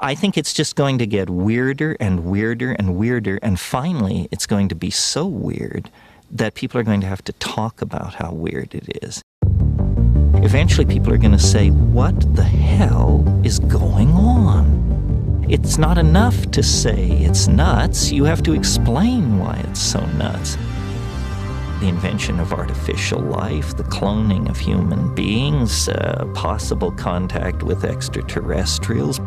I think it's just going to get weirder and weirder and weirder, and finally it's going to be so weird that people are going to have to talk about how weird it is. Eventually people are going to say, what the hell is going on? It's not enough to say it's nuts. You have to explain why it's so nuts. The invention of artificial life, the cloning of human beings, possible contact with extraterrestrials,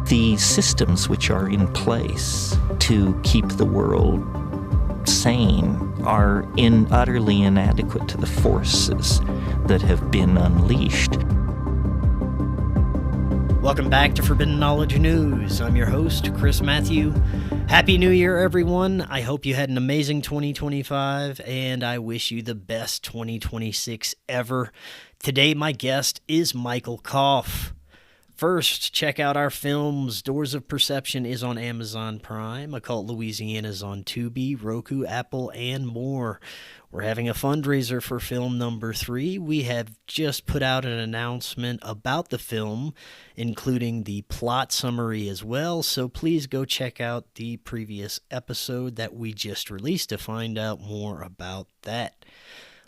the systems which are in place to keep the world sane are utterly inadequate to the forces that have been unleashed. Welcome back to Forbidden Knowledge News. I'm your host, Chris Matthew. Happy New Year, everyone. I hope you had an amazing 2025, and I wish you the best 2026 ever. Today, my guest is Michael Kopf. First, check out our films. Doors of Perception is on Amazon Prime. Occult Louisiana is on Tubi, Roku, Apple, and more. We're having a fundraiser for film number 3. We have just put out an announcement about the film, including the plot summary as well, so please go check out the previous episode that we just released to find out more about that.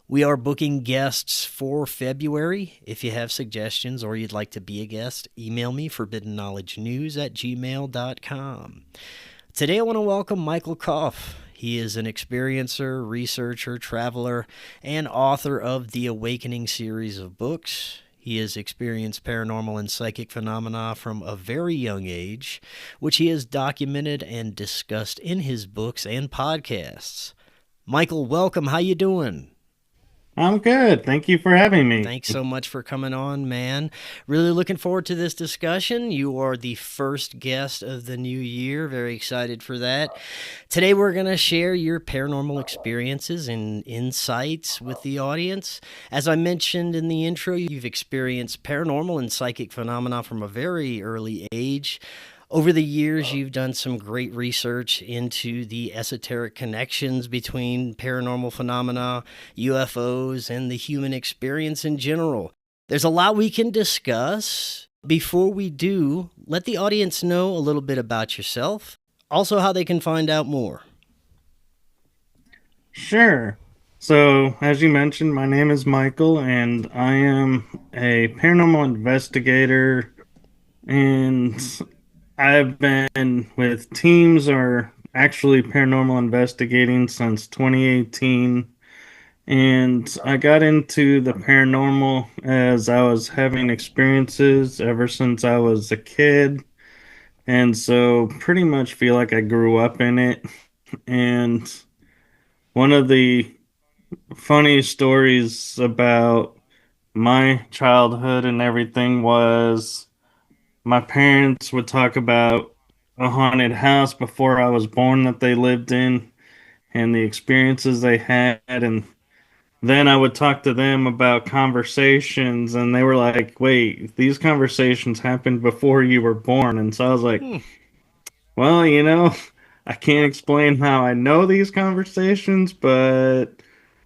We are booking guests for February. If you have suggestions or you'd like to be a guest, email me, forbiddenknowledgenews@gmail.com. Today I want to welcome Michael Kopf. He is an experiencer, researcher, traveler, and author of the Awakening series of books. He has experienced paranormal and psychic phenomena from a very young age, which he has documented and discussed in his books and podcasts. Michael, welcome. How you doing? I'm good. Thank you for having me. Thanks so much for coming on, man. Really looking forward to this discussion. You are the first guest of the new year. Very excited for that. Today we're going to share your paranormal experiences and insights with the audience. As I mentioned in the intro, you've experienced paranormal and psychic phenomena from a very early age. Over the years, you've done some great research into the esoteric connections between paranormal phenomena, UFOs, and the human experience in general. There's a lot we can discuss. Before we do, let the audience know a little bit about yourself, also how they can find out more. Sure. So, as you mentioned, my name is Michael, and I am a paranormal investigator, and I've been with teams or actually paranormal investigating since 2018, and I got into the paranormal as I was having experiences ever since I was a kid, and so pretty much feel like I grew up in it. And one of the funny stories about my childhood and everything was my parents would talk about a haunted house before I was born that they lived in and the experiences they had. And then I would talk to them about conversations, and they were like, wait, these conversations happened before you were born. And so I was like, well, I can't explain how I know these conversations, but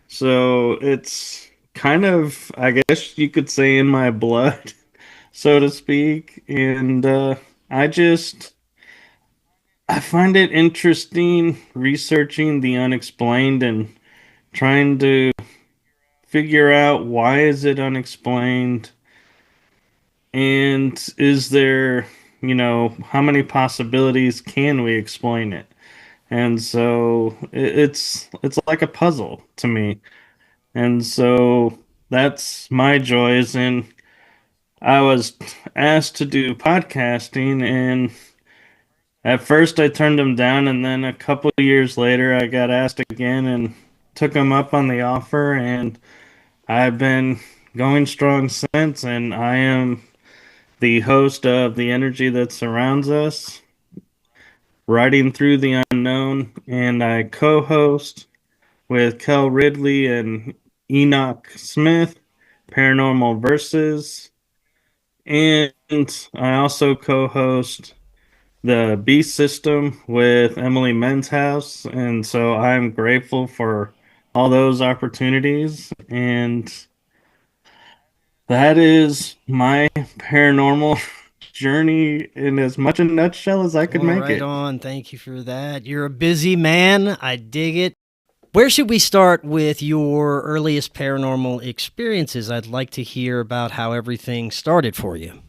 so it's kind of, I guess you could say, in my blood, so to speak. And I find it interesting researching the unexplained and trying to figure out why is it unexplained, and is there, how many possibilities can we explain it? And so it's like a puzzle to me. And so that's my joys. And I was asked to do podcasting, and at first I turned them down, and then a couple of years later I got asked again and took them up on the offer, and I've been going strong since, and I am the host of The Energy That Surrounds Us, Riding Through the Unknown, and I co-host with Kel Ridley and Enoch Smith, Paranormal Versus, and I also co-host the Beast System with Emily Men's and so I'm grateful for all those opportunities, and that is my paranormal journey in as much a nutshell as I could Well, make right it. on. Thank you for that. You're a busy man. I dig it. Where should we start with your earliest paranormal experiences? I'd like to hear about how everything started for you.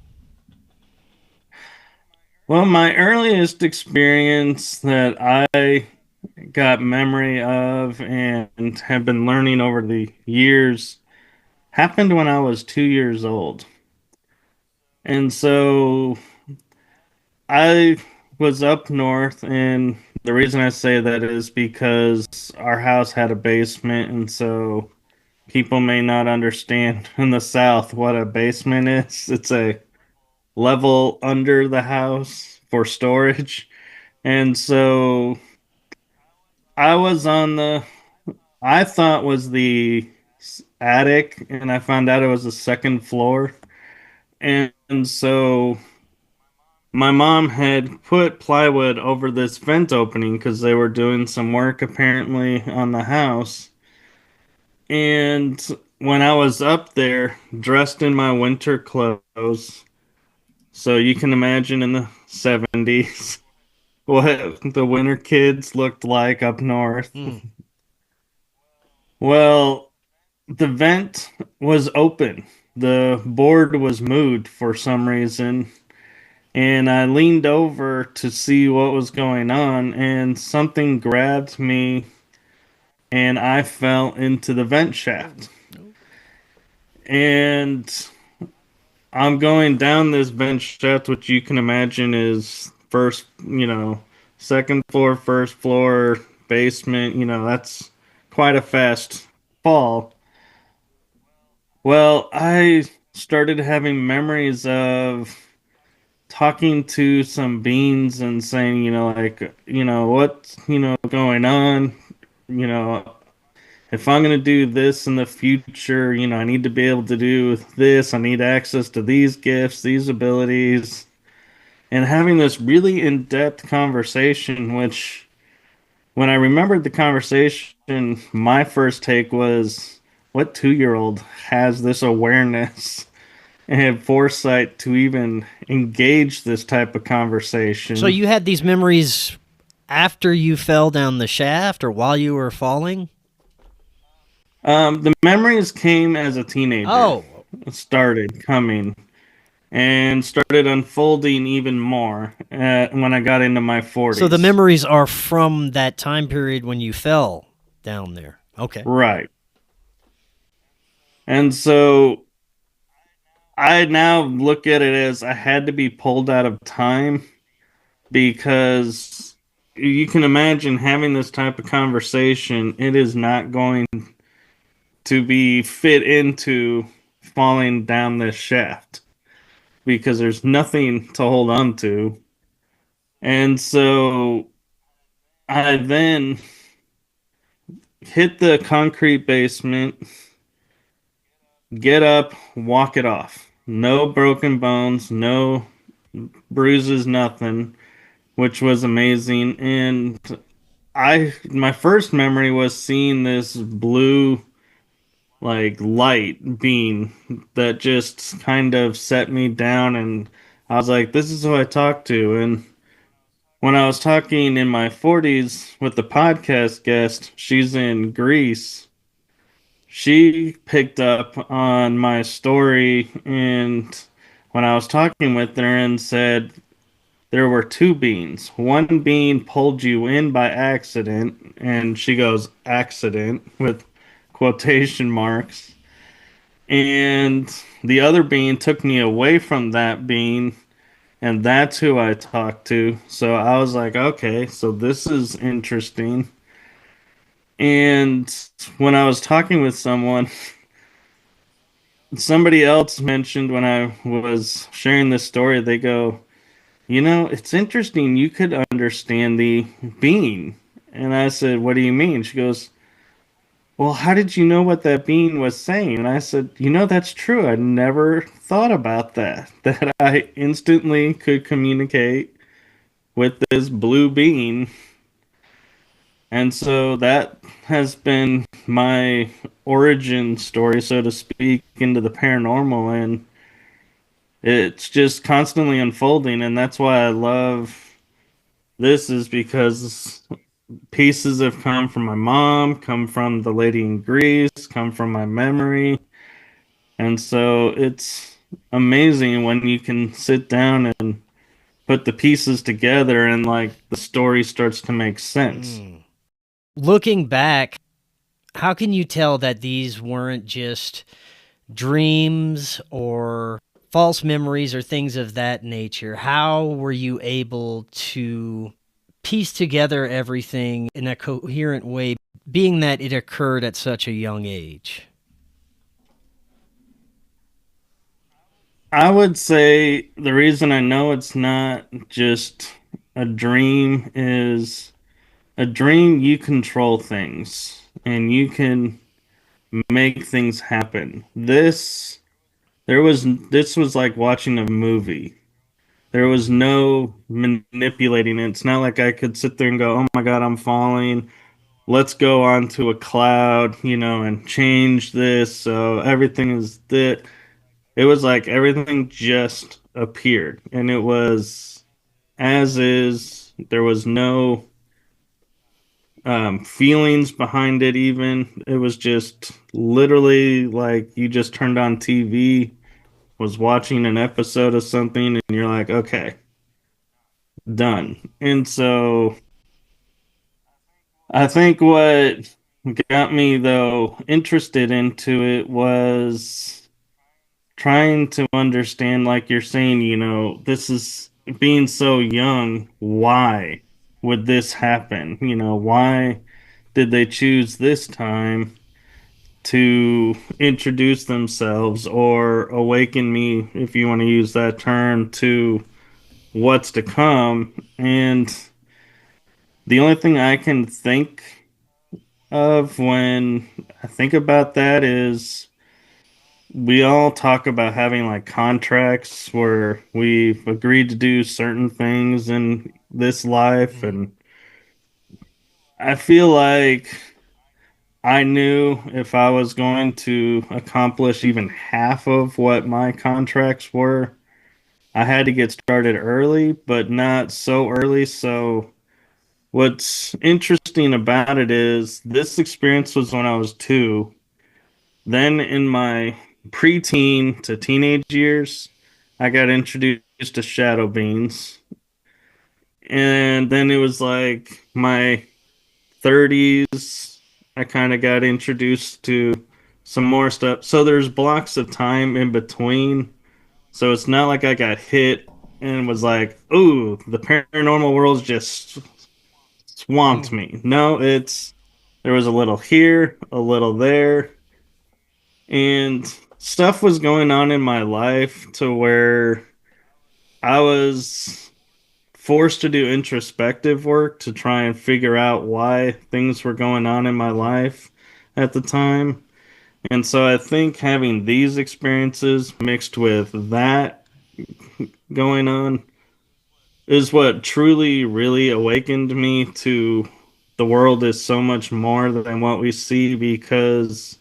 Well, my earliest experience that I got memory of and have been learning over the years happened when I was 2 years old. And so I was up north, and the reason I say that is because our house had a basement, and so people may not understand in the South what a basement is. It's a level under the house for storage. And so I was on I thought was the attic, and I found out it was the second floor. And so my mom had put plywood over this vent opening because they were doing some work apparently on the house. And when I was up there, dressed in my winter clothes, so you can imagine in the 70s what the winter kids looked like up north. Hmm. Well, the vent was open. The board was moved for some reason, and I leaned over to see what was going on, and something grabbed me, and I fell into the vent shaft. And I'm going down this vent shaft, which you can imagine is first, second floor, first floor, basement. That's quite a fast fall. Well, I started having memories of talking to some beings and saying, like, what's, going on, you know, if I'm going to do this in the future, I need to be able to do this. I need access to these gifts, these abilities, and having this really in-depth conversation, which when I remembered the conversation, my first take was, what 2-year-old has this awareness and foresight to even engage this type of conversation? So you had these memories after you fell down the shaft or while you were falling? The memories came as a teenager. Oh, It started coming and started unfolding even more when I got into my 40s. so the memories are from that time period when you fell down there. Okay. Right. And so I now look at it as I had to be pulled out of time, because you can imagine having this type of conversation, it is not going to be fit into falling down this shaft because there's nothing to hold on to. And so I then hit the concrete basement, get up, walk it off. No broken bones, no bruises, nothing, which was amazing. And my first memory was seeing this blue like light beam that just kind of set me down, and I was like, this is who I talk to. And when I was talking in my 40s with the podcast guest, she's in Greece. She picked up on my story, and when I was talking with her and said there were two beings. One being pulled you in by accident, and she goes, accident, with quotation marks. And the other being took me away from that being, and that's who I talked to. So I was like, okay, so this is interesting. And when I was talking with someone, somebody else mentioned when I was sharing this story, they go, it's interesting. You could understand the being. And I said, what do you mean? She goes, well, how did you know what that being was saying? And I said, that's true. I never thought about that, that I instantly could communicate with this blue being. And so that has been my origin story, so to speak, into the paranormal. And it's just constantly unfolding, and that's why I love this, is because pieces have come from my mom, come from the lady in Greece, come from my memory. And so it's amazing when you can sit down and put the pieces together and like the story starts to make sense. Looking back, how can you tell that these weren't just dreams or false memories or things of that nature? How were you able to piece together everything in a coherent way, being that it occurred at such a young age? I would say the reason I know it's not just a dream is a dream, you control things and you can make things happen. This was like watching a movie. There was no manipulating it. It's not like I could sit there and go, "Oh my God, I'm falling. Let's go onto a cloud, and change this." So everything is that. It was like everything just appeared, and it was as is. There was no feelings behind it. Even it was just literally like you just turned on TV, was watching an episode of something, and you're like, okay, done. And so I think what got me though interested into it was trying to understand, like you're saying, this is being so young, why would this happen? Why did they choose this time to introduce themselves or awaken me, if you want to use that term, to what's to come? And the only thing I can think of when I think about that is we all talk about having like contracts where we've agreed to do certain things in this life. And I feel like I knew if I was going to accomplish even half of what my contracts were, I had to get started early, but not so early. So what's interesting about it is this experience was when I was 2. Then in my preteen to teenage years, I got introduced to shadow beans. And then it was like my 30s, I kind of got introduced to some more stuff. So there's blocks of time in between. So it's not like I got hit and was like, "Ooh, the paranormal world's just swamped me." No, there was a little here, a little there, and stuff was going on in my life to where I was forced to do introspective work to try and figure out why things were going on in my life at the time. And so I think having these experiences mixed with that going on is what truly, really awakened me to the world is so much more than what we see. Because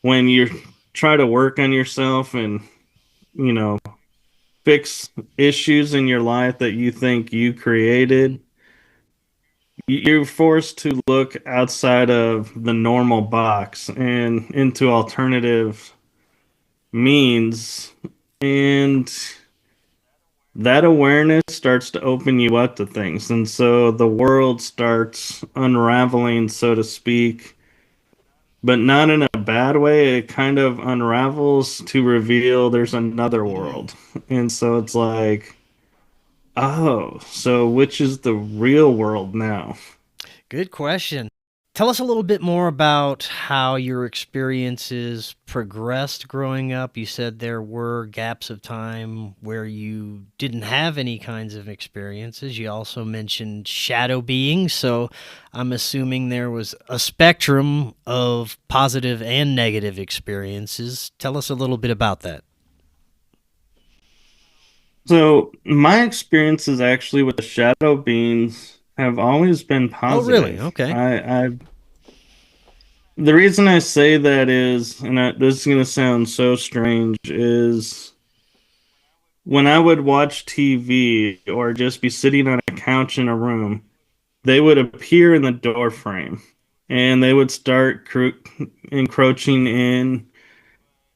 when you try to work on yourself and, you know, fix issues in your life that you think you created, you're forced to look outside of the normal box and into alternative means. And that awareness starts to open you up to things. And so the world starts unraveling, so to speak, but not in a bad way. It kind of unravels to reveal there's another world. And so it's like, oh, so which is the real world now? Good question. Tell us a little bit more about how your experiences progressed growing up. You said there were gaps of time where you didn't have any kinds of experiences. You also mentioned shadow beings, so I'm assuming there was a spectrum of positive and negative experiences. Tell us a little bit about that. So my experiences actually with the shadow beings have always been Oh, really? positive. Okay. The reason I say that is, and this is going to sound so strange, is when I would watch TV or just be sitting on a couch in a room, they would appear in the door frame and they would start encroaching in.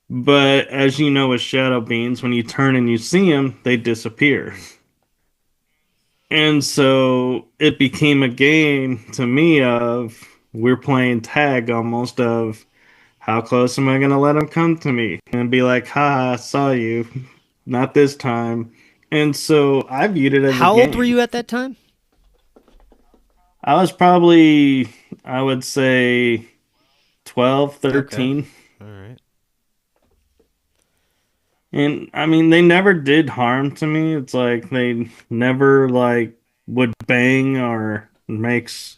But as you know, with shadow beings, when you turn and you see them, they disappear. And so it became a game to me of we're playing tag almost of how close am I going to let them come to me and be like, ha, I saw you, not this time. And so I viewed it as a How old were game. you at that time? I was probably, I would say, 12, Okay. 13. All right. And I mean, they never did harm to me. It's like they never like would bang or makes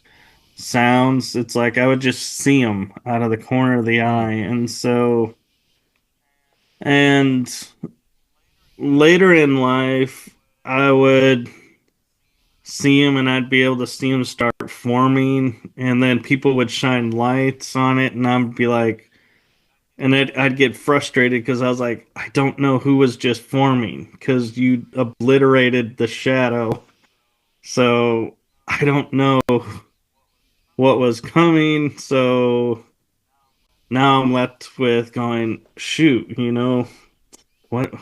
sounds. It's like I would just see them out of the corner of the Hmm. eye. And so, and later in life, I would see them and I'd be able to see them start forming. And then people would shine lights on it. And I'd be like, and I'd get frustrated because I was like, I don't know who was just forming because you obliterated the shadow. So I don't know what was coming. So now I'm left with going, shoot, what?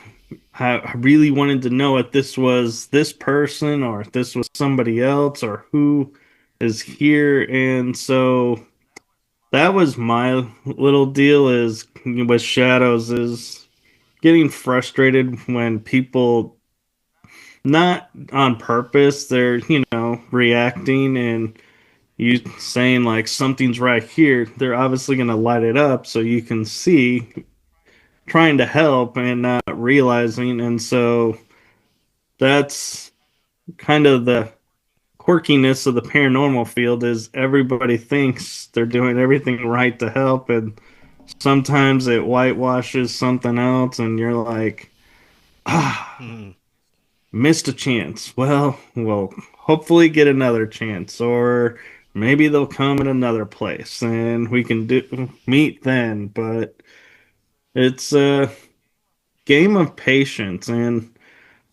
I really wanted to know if this was this person or if this was somebody else or who is here. And so that was my little deal is with shadows is getting frustrated when people not on purpose they're reacting and you saying like something's right here, they're obviously going to light it up so you can see, trying to help and not realizing. And so that's kind of the quirkiness of the paranormal field is everybody thinks they're doing everything right to help, and sometimes it whitewashes something else and you're like, ah, Hmm. missed a chance. Well, we'll hopefully get another chance, or maybe they'll come in another place and we can meet then. But it's a game of patience, and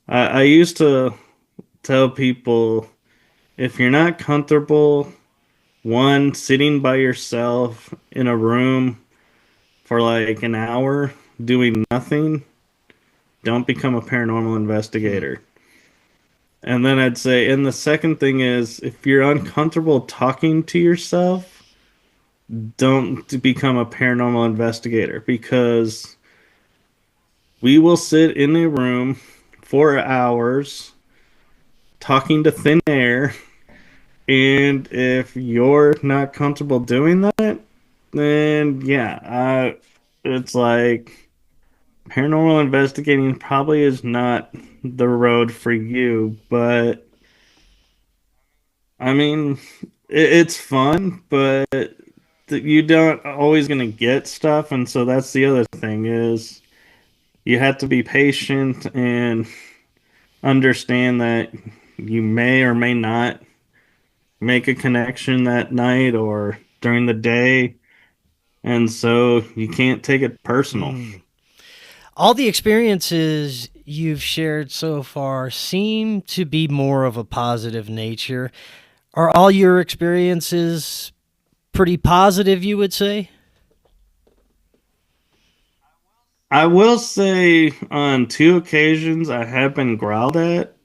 I used to tell people if you're not comfortable, one, sitting by yourself in a room for like an hour doing nothing, don't become a paranormal Hmm. investigator. And then I'd say, and the second thing is, if you're uncomfortable talking to yourself, don't become a paranormal investigator because we will sit in a room for hours talking to thin air. And if you're not comfortable doing that, then yeah, it's like paranormal investigating probably is not the road for you. But I mean, it's fun, but you don't always gonna get stuff, and so that's the other thing is you have to be patient and understand that you may or may not make a connection that night or during the day, and so you can't take it personal. Hmm. All the experiences you've shared so far seem to be more of a positive nature. Are all your experiences pretty positive, you would say? I will say on two occasions I have been growled at,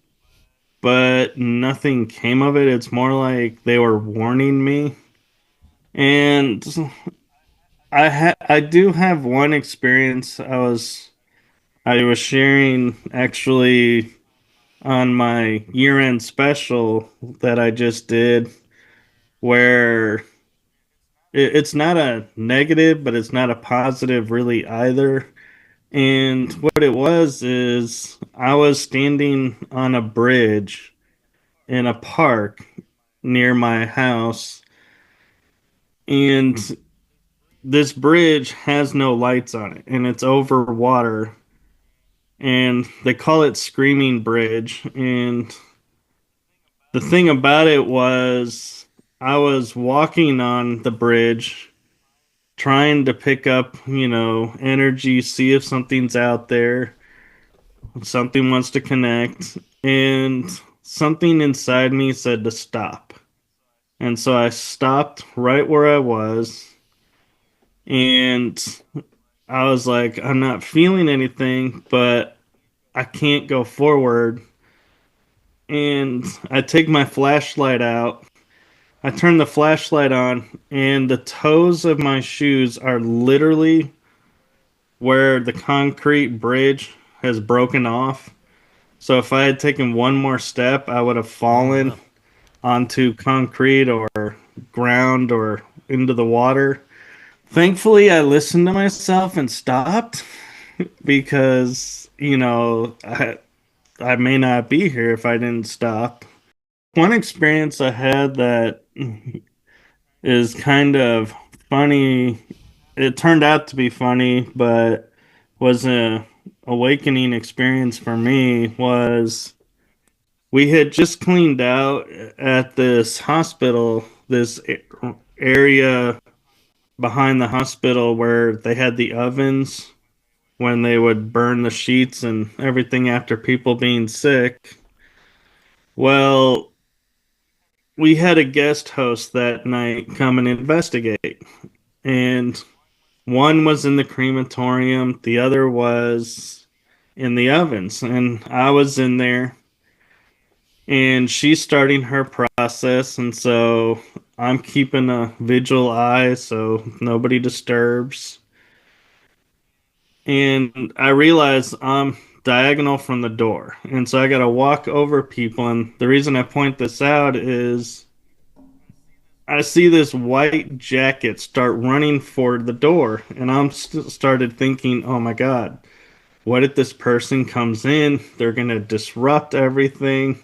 but nothing came of it. It's more like they were warning me. And I do have one experience. I was sharing actually on my year-end special that I just did where it's not a negative, but it's not a positive really either. And what it was is I was standing on a bridge in a park near my house, and this bridge has no lights on it, and it's over water, and they call it Screaming Bridge. And the thing about it was, I was walking on the bridge trying to pick up, energy, see if something's out there. something wants to connect, and something inside me said to stop. And so I stopped right where I was, and I was like, I'm not feeling anything, but I can't go forward. And I take my flashlight out. I turn the flashlight on, and the toes of my shoes are literally where the concrete bridge has broken off. So if I had taken one more step, I would have fallen onto concrete or ground or into the water. Thankfully, I listened to myself and stopped because, I may not be here if I didn't stop. One experience I had that is kind of funny. It turned out to be funny, but was a awakening experience for me was we had just cleaned out at this hospital, this area behind the hospital where they had the ovens when they would burn the sheets and everything after people being sick. Well, we had a guest host that night come and investigate. And one was in the crematorium, the other was in the ovens. And I was in there, and she's starting her process. And so I'm keeping a vigil eye so nobody disturbs. And I realize I'm diagonal from the door. And so I got to walk over people. And the reason I point this out is I see this white jacket start running for the door, and I'm started thinking, "Oh my God, what if this person comes in? They're gonna disrupt everything.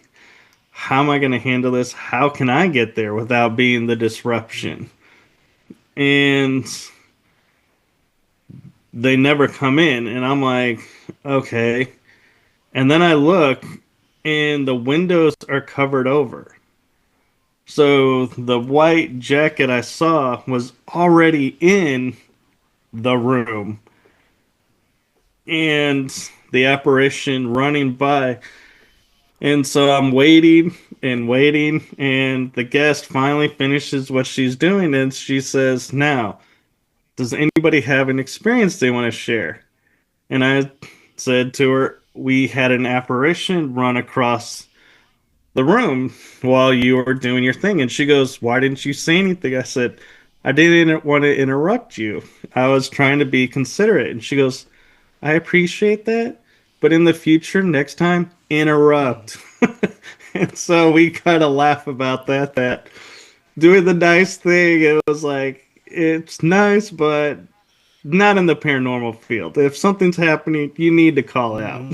How am I gonna handle this? How can I get there without being the disruption?" And they never come in, and I'm like, "Okay." And then I look, and the windows are covered over. So the white jacket I saw was already in the room, and the apparition running by. And so I'm waiting and waiting, and the guest finally finishes what she's doing, and she says, "Now, does anybody have an experience they want to share?" And I said to her, "We had an apparition run across the room while you were doing your thing." And she goes, "Why didn't you say anything?" I said, "I didn't want to interrupt you. I was trying to be considerate." And she goes, "I appreciate that, but in the future, next time, interrupt." And so we kind of laugh about that doing the nice thing, it was like, it's nice, but not in the paranormal field. If something's happening, you need to call it out.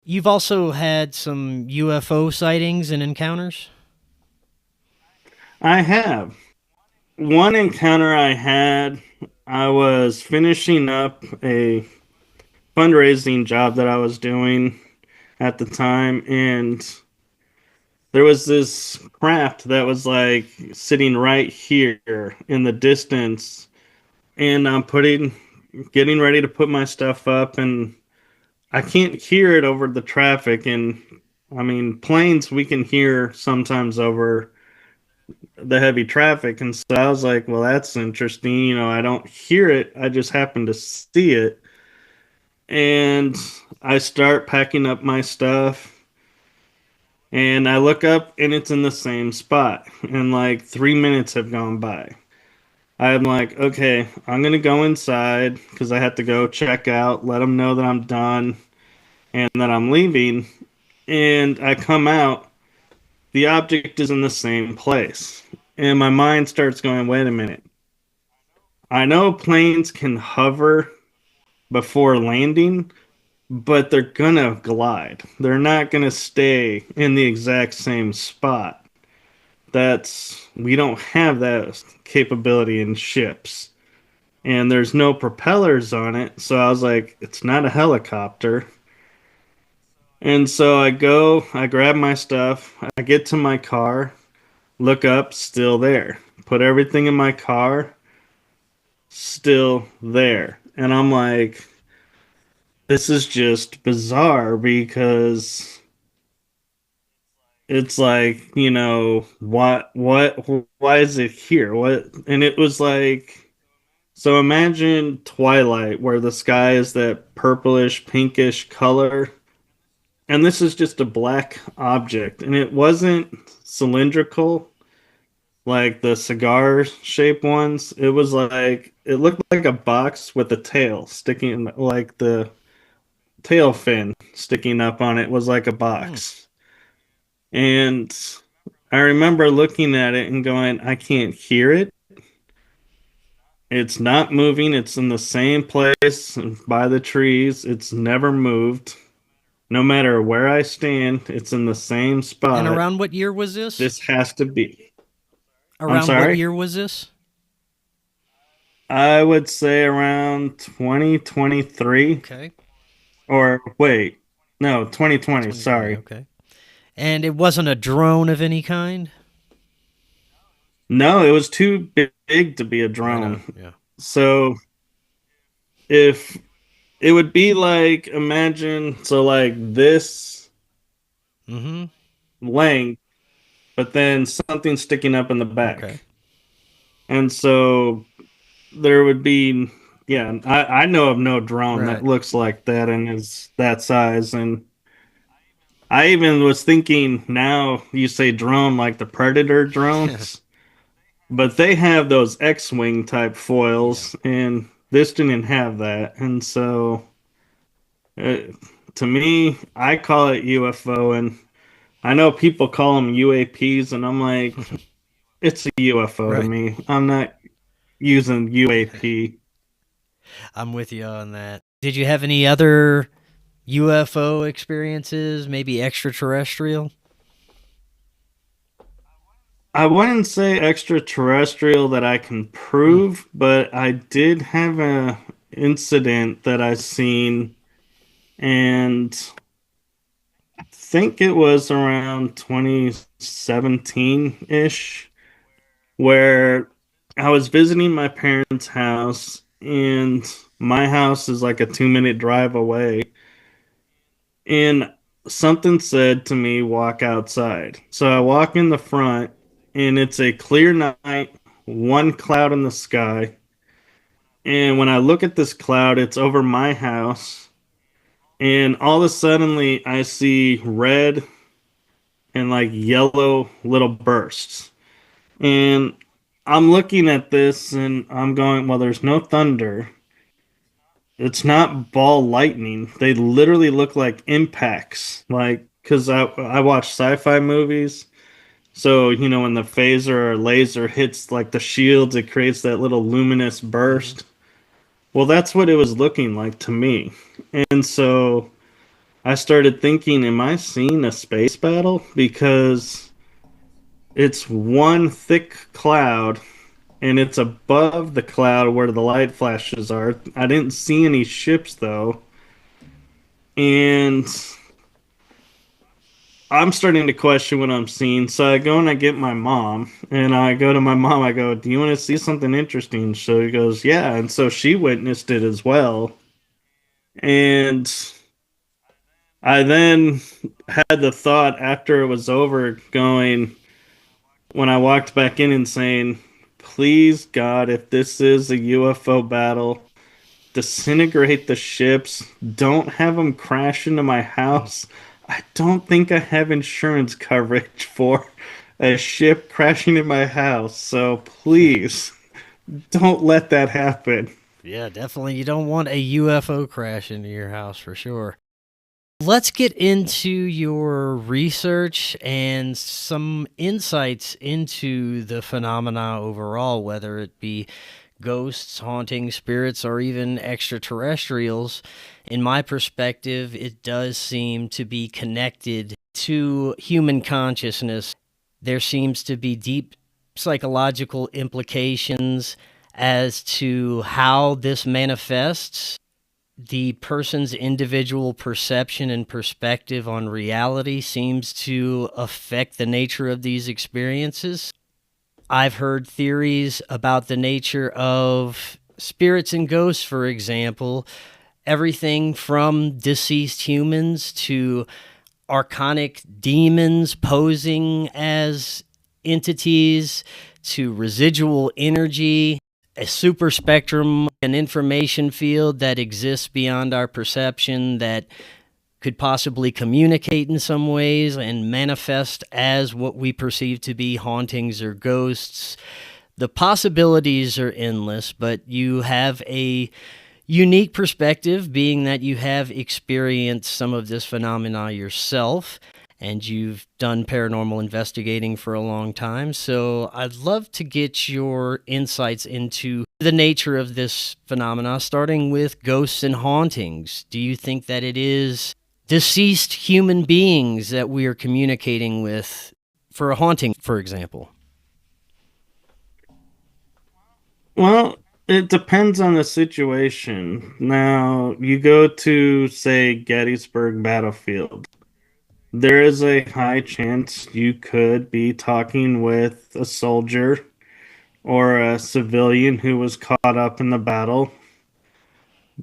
You've also had some UFO sightings and encounters? I have. One encounter I had, I was finishing up a fundraising job that I was doing at the time, and there was this craft that was like sitting right here in the distance, and I'm getting ready to put my stuff up, and I can't hear it over the traffic. And I mean, planes we can hear sometimes over the heavy traffic. And so I was like, well, that's interesting. I don't hear it, I just happen to see it. And I start packing up my stuff, and I look up, and it's in the same spot. And like 3 minutes have gone by. I'm like, okay, I'm going to go inside because I have to go check out, let them know that I'm done and that I'm leaving. And I come out, the object is in the same place. And my mind starts going, wait a minute. I know planes can hover before landing, but they're going to glide. They're not going to stay in the exact same spot. We don't have that capability in ships. And there's no propellers on it. So I was like, it's not a helicopter. And so I grab my stuff, I get to my car, look up, still there. Put everything in my car, still there. And I'm like, this is just bizarre because it's like, why is it here? What? And it was like, so imagine Twilight where the sky is that purplish, pinkish color. And this is just a black object. And it wasn't cylindrical like the cigar shaped ones. It was like, it looked like a box with a tail sticking, like the tail fin sticking up on it was like a box. And I remember looking at it and going, I can't hear it. It's not moving. It's in the same place by the trees. It's never moved. No matter where I stand, it's in the same And spot. around what year was this? This has to be. I'm Around what sorry? year was this? I would say around 2023. Okay. Or wait, no, 2020. 2020, Sorry. okay. And it wasn't a drone of any kind? No, it was too big to be a Right drone. on, yeah. So if it would be like, imagine, so like this Mm-hmm. length, but then something sticking up in the Okay. back. And so there would be, yeah, I know of no drone Right. that looks like that and is that size. And I even was thinking, now you say drone like the Predator drones, but they have those X-wing type Yeah. foils, and this didn't have that. And so uh, to me, I call it UFO, and I know people call them UAPs, and I'm like, it's a UFO to Right. me. I'm not using UAP. I'm with you on that. Did you have any other UFO experiences, maybe extraterrestrial? I wouldn't say extraterrestrial that I can Hmm. prove, but I did have a incident that I seen, and I think it was around 2017-ish, where I was visiting my parents' house, and my house is like a 2-minute drive away. And something said to me, walk outside. So I walk in the front, and it's a clear night, one cloud in the sky. And when I look at this cloud, it's over my house. And all of a sudden, I see red and like yellow little bursts. And I'm looking at this and I'm going, well, there's no thunder. It's not ball lightning. They literally look like impacts. Like, because I watch sci fi movies. So, when the phaser or laser hits like the shields, it creates that little luminous Mm-hmm. burst. Well, that's what it was looking like to me. And so I started thinking, am I seeing a space battle? Because it's one thick cloud and it's above the cloud where the light flashes are. I didn't see any ships though. And I'm starting to question what I'm seeing. So I go and I get my mom, and I go to my mom. I go, "Do you want to see something interesting?" So he goes, "Yeah." And so she witnessed it as well. And I then had the thought after it was over, going, when I walked back in and saying, "Please, God, if this is a UFO battle, disintegrate the ships. Don't have them crash into my house. I don't think I have insurance coverage for a ship crashing in my house. So please don't let that happen." Yeah, definitely. You don't want a UFO crash into your house for sure. Let's get into your research and some insights into the phenomena overall, whether it be ghosts, haunting, spirits, or even extraterrestrials. In my perspective, it does seem to be connected to human consciousness. There seems to be deep psychological implications as to how this manifests. The person's individual perception and perspective on reality seems to affect the nature of these experiences. I've heard theories about the nature of spirits and ghosts, for example, everything from deceased humans to archonic demons posing as entities to residual energy, a super spectrum, an information field that exists beyond our perception that could possibly communicate in some ways and manifest as what we perceive to be hauntings or ghosts. The possibilities are endless, but you have a unique perspective, being that you have experienced some of this phenomena yourself, and you've done paranormal investigating for a long time. So I'd love to get your insights into the nature of this phenomena, starting with ghosts and hauntings. Do you think that it is deceased human beings that we are communicating with for a haunting, for example? Well, it depends on the situation. Now, you go to, say, Gettysburg Battlefield. There is a high chance you could be talking with a soldier or a civilian who was caught up in the battle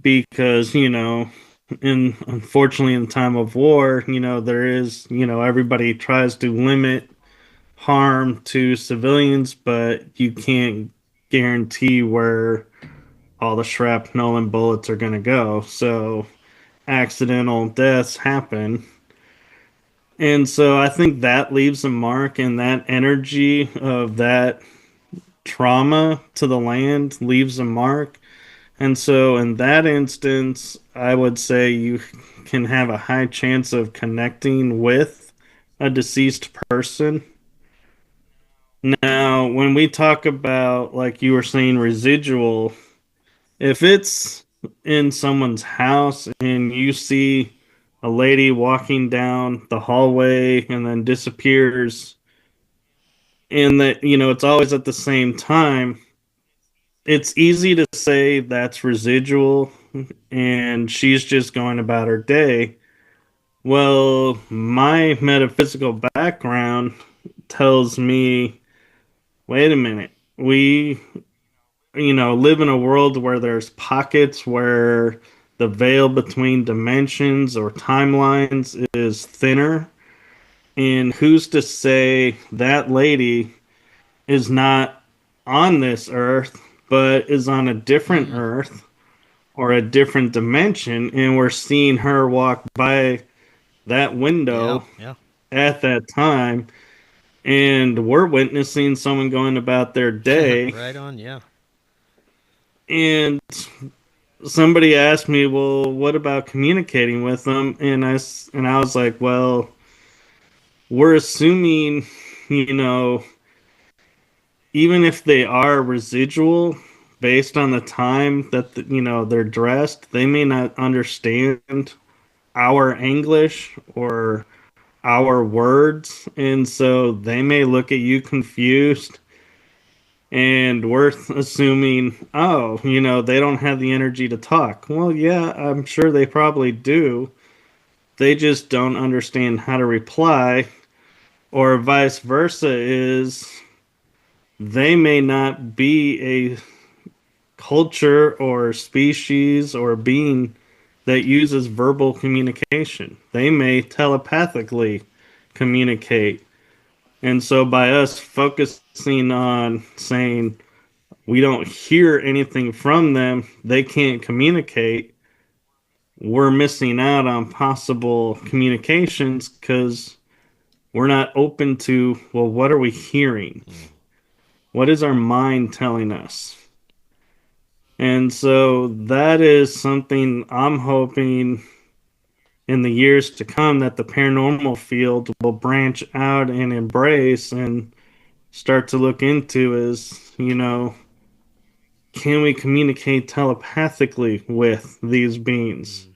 because, unfortunately in time of war, there is, everybody tries to limit harm to civilians, but you can't guarantee where all the shrapnel and bullets are going to go. So accidental deaths happen. And so I think that leaves a mark, and that energy of that trauma to the land leaves a mark. And so in that instance, I would say you can have a high chance of connecting with a deceased person. Now, when we talk about, like you were saying, residual, if it's in someone's house and you see a lady walking down the hallway and then disappears, and that, it's always at the same time, it's easy to say that's residual and she's just going about her day. Well, my metaphysical background tells me, wait a minute, we live in a world where there's pockets where the veil between dimensions or timelines is thinner. And who's to say that lady is not on this earth, but is on a different earth or a different dimension, and we're seeing her walk by that window at that time, and we're witnessing someone going about their day. Right on, yeah. And somebody asked me, well, what about communicating with them? And I was like, well, we're assuming, even if they are residual, based on the time that they're dressed, they may not understand our English or our words, and so they may look at you confused. And we're assuming, oh, they don't have the energy to talk. Well, yeah, I'm sure they probably do. They just don't understand how to reply. Or vice versa is they may not be a culture or species or being that uses verbal communication. They may telepathically communicate. And so by us focusing on saying we don't hear anything from them, they can't communicate, we're missing out on possible communications because we're not open to, well, what are we hearing? What is our mind telling us? And so that is something I'm hoping in the years to come that the paranormal field will branch out and embrace and start to look into is, can we communicate telepathically with these beings?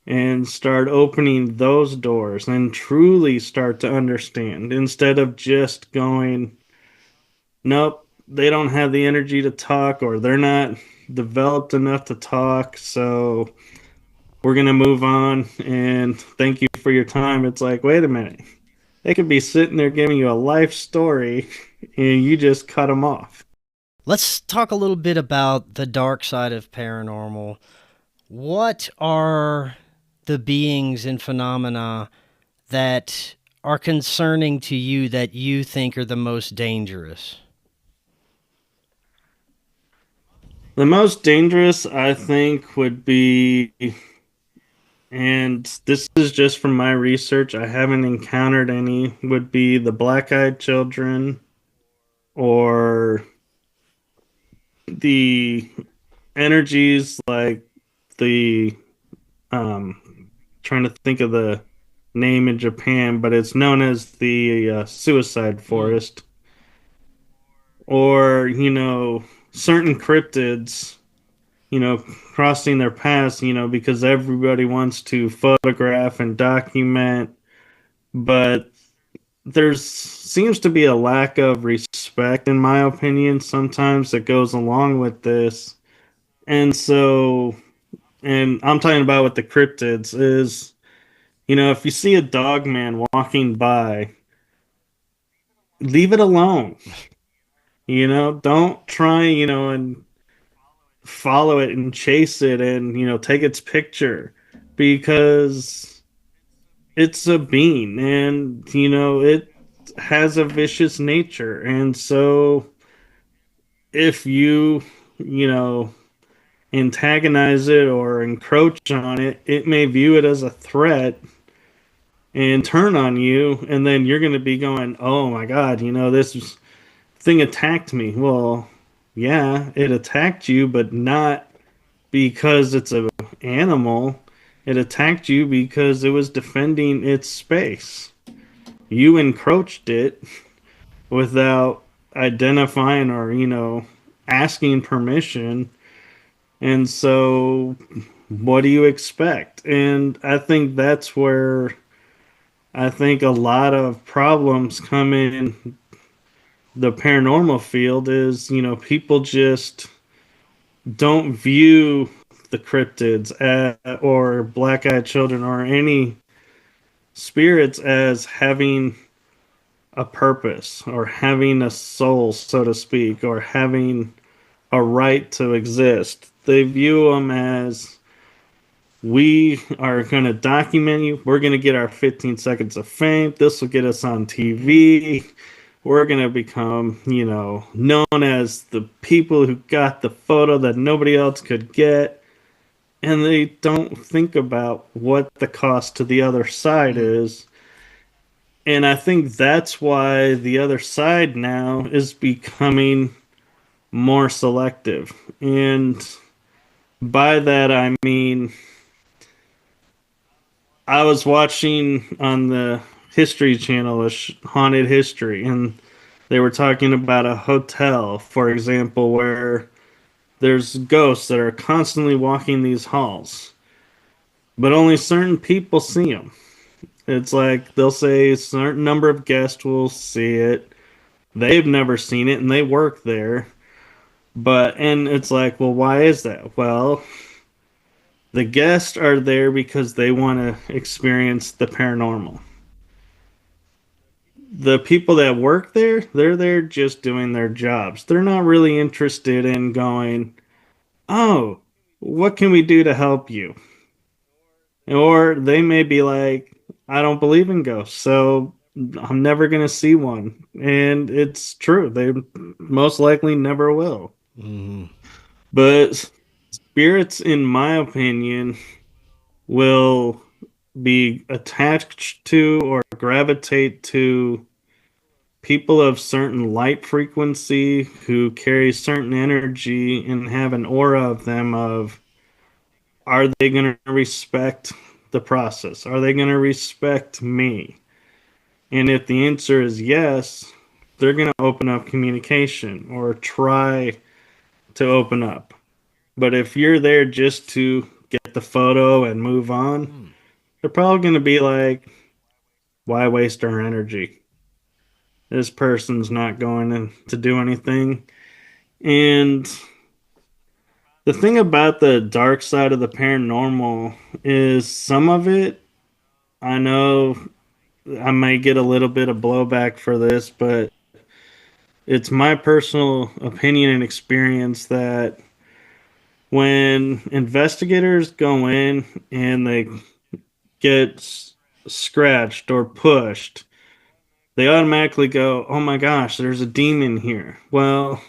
And start opening those doors and truly start to understand instead of just going, nope, they don't have the energy to talk or they're not developed enough to talk, so we're going to move on and thank you for your time. It's like, wait a minute. They could be sitting there giving you a life story and you just cut them off. Let's talk a little bit about the dark side of paranormal. What are the beings and phenomena that are concerning to you that you think are the most dangerous? The most dangerous, I think, would be, and this is just from my research, I haven't encountered any, would be the black-eyed children or the energies like the trying to think of the name in Japan, but it's known as the suicide forest, or certain cryptids, crossing their paths, because everybody wants to photograph and document, but there seems to be a lack of respect, in my opinion, sometimes that goes along with this. And so, and I'm talking about with the cryptids is, if you see a dog man walking by, leave it alone. Don't try, and follow it and chase it and, take its picture, because it's a being and, it has a vicious nature. And so if you know, antagonize it or encroach on it, it may view it as a threat and turn on you. And then you're going to be going, oh my God, this thing attacked me. Well, yeah, it attacked you, but not because it's an animal. It attacked you because it was defending its space. You encroached it without identifying or, asking permission. And so, what do you expect? And I think that's where I think a lot of problems come in the paranormal field is, people just don't view the cryptids or black-eyed children or any spirits as having a purpose or having a soul, so to speak, or having a right to exist. They view them as, we are going to document you. We're going to get our 15 seconds of fame. This will get us on TV. We're going to become, known as the people who got the photo that nobody else could get. And they don't think about what the cost to the other side is. And I think that's why the other side now is becoming more selective. And by that, I mean, I was watching on the History Channel, Haunted History, and they were talking about a hotel, for example, where there's ghosts that are constantly walking these halls, but only certain people see them. It's like they'll say a certain number of guests will see it. They've never seen it and they work there. And it's like, well, why is that? Well, the guests are there because they want to experience the paranormal. The people that work there, they're there just doing their jobs. They're not really interested in going, oh, what can we do to help you? Or they may be like, I don't believe in ghosts, so I'm never going to see one. And it's true. They most likely never will. Mm-hmm. But spirits, in my opinion, will be attached to or gravitate to people of certain light frequency who carry certain energy and have an aura of them of, are they going to respect the process? Are they going to respect me? And if the answer is yes, they're going to open up communication or try to open up. But if you're there just to get the photo and move on, they're probably going to be like, why waste our energy? This person's not going to do anything. And the thing about the dark side of the paranormal is some of it, I know I might get a little bit of blowback for this, but it's my personal opinion and experience that When investigators go in and they get scratched or pushed, they automatically go, oh my gosh, there's a demon here. Well,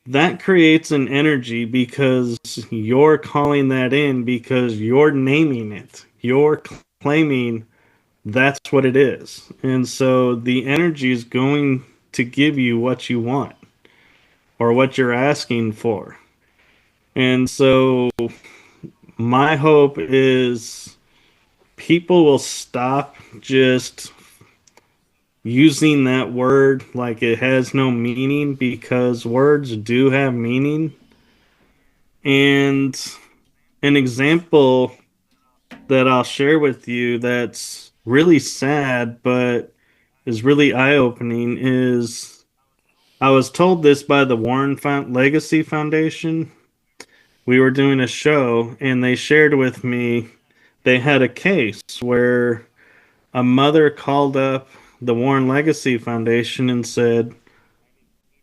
that creates an energy because you're calling that in because you're naming it. You're claiming that's what it is. And so the energy is going to give you what you want or what you're asking for. And so my hope is people will stop just using that word like it has no meaning, because words do have meaning. And an example that I'll share with you that's really sad but is really eye-opening is I was told this by the Warren Legacy Foundation. We were doing a show and they shared with me they had a case where a mother called up the Warren Legacy Foundation and said,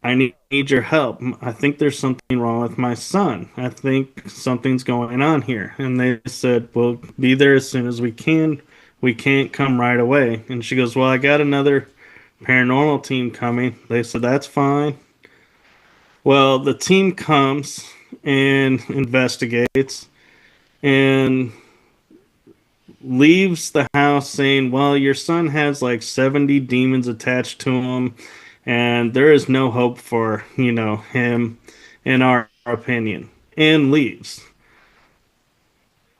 I need your help. I think there's something wrong with my son. I think something's going on here. And they said, we'll be there as soon as we can. We can't come right away. And she goes, well, I got another paranormal team coming. They said, that's fine. Well, the team comes and investigates and leaves the house saying, well, your son has like 70 demons attached to him, and there is no hope for, him, in our opinion, and leaves.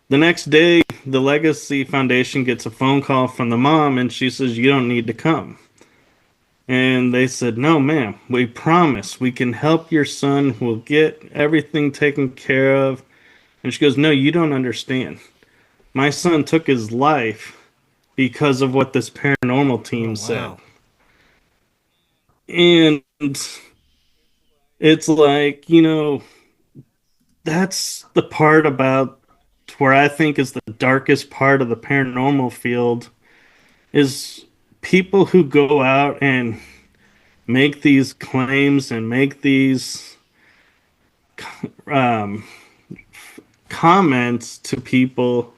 The next day, the Legacy Foundation gets a phone call from the mom, and she says, you don't need to come. And they said, no, ma'am, we promise we can help your son. We'll get everything taken care of. And she goes, no, you don't understand. My son took his life because of what this paranormal team said. And it's like, that's the part about where I think is the darkest part of the paranormal field is people who go out and make these claims and make these comments to people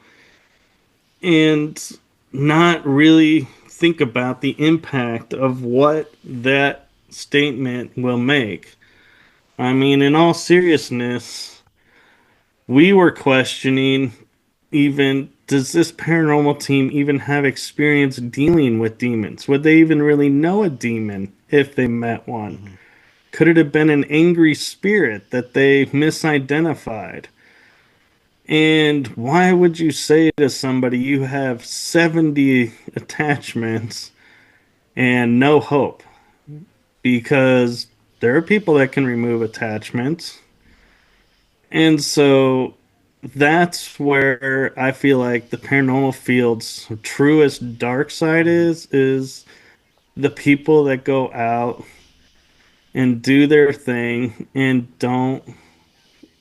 and not really think about the impact of what that statement will make. I mean, in all seriousness, we were questioning even, does this paranormal team even have experience dealing with demons? Would they even really know a demon if they met one? Mm-hmm. Could it have been an angry spirit that they misidentified? And why would you say to somebody you have 70 attachments and no hope? Because there are people that can remove attachments. And so that's where I feel like the paranormal field's truest dark side is the people that go out and do their thing and don't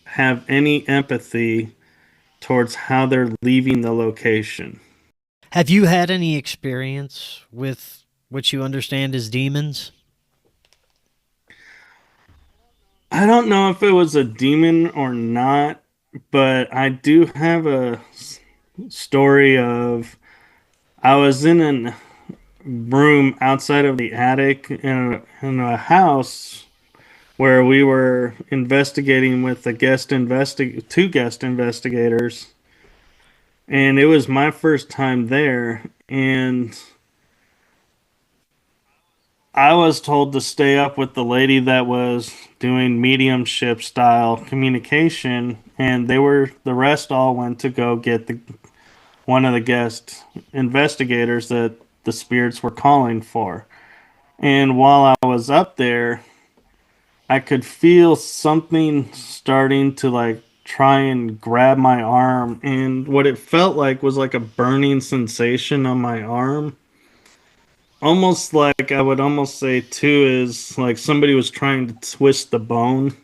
have any empathy towards how they're leaving the location. Have you had any experience with what you understand as demons? I don't know if it was a demon or not, but I do have a story of I was in a room outside of the attic in a house where we were investigating with two guest investigators, and it was my first time there, and I was told to stay up with the lady that was doing mediumship style communication, and the rest all went to go get one of the guest investigators that the spirits were calling for. And while I was up there, I could feel something starting to like try and grab my arm, and what it felt like was like a burning sensation on my arm. Almost like I would almost say too is like somebody was trying to twist the bone